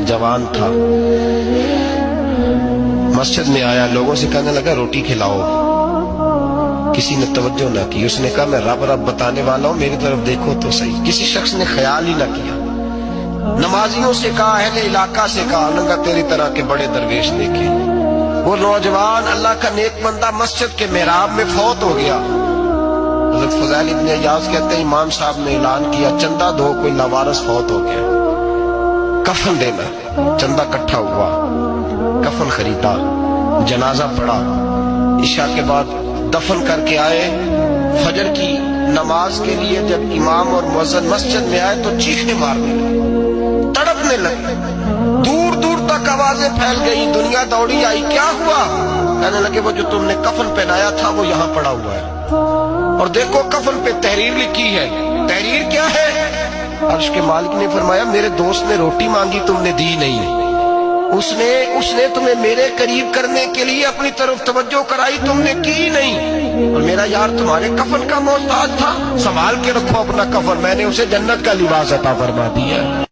जवान था, मस्जिद में आया, लोगों से कहने लगा रोटी खिलाओ। किसी ने तवज्जो ना की। उसने कहा मैं रब रब बताने वाला हूं, मेरी तरफ देखो तो सही। किसी शख्स ने ख्याल ही ना किया। नमाजियों से कहा, अहले इलाका से कहा, लगा तेरी तरह के बड़े दरवेश देखे। वो नौजवान अल्लाह का नेक बंदा मस्जिद के मेहराब में फौत हो गया। हज़रत फज़ैल इब्न इयाज़ कहते हैं इमाम साहब ने ऐलान किया चंदा दो, कोई लावारिस फौत हो गया, कफन देना। चंदा इकट्ठा हुआ, कफन खरीदा, जनाजा पड़ा, इशा के बाद दफन करके आए। फजर की नमाज के लिए जब इमाम और मुअज्जिन मस्जिद में आए तो चीखें मारने लगे, तड़पने लगे, दूर दूर तक आवाजें फैल गई। दुनिया दौड़ी आई, क्या हुआ? कहने लगे वो जो तुमने कफन पहनाया था वो यहाँ पड़ा हुआ है, और देखो कफन पे तहरीर लिखी है। तहरीर क्या है? अर्श के मालिक ने फरमाया मेरे दोस्त ने रोटी मांगी, तुमने दी नहीं। उसने तुम्हें मेरे करीब करने के लिए अपनी तरफ तवज्जो कराई, तुमने की नहीं। और मेरा यार तुम्हारे कफन का मोहताज था, संभाल के रखो अपना कफन, मैंने उसे जन्नत का लिबास अता फरमा दिया।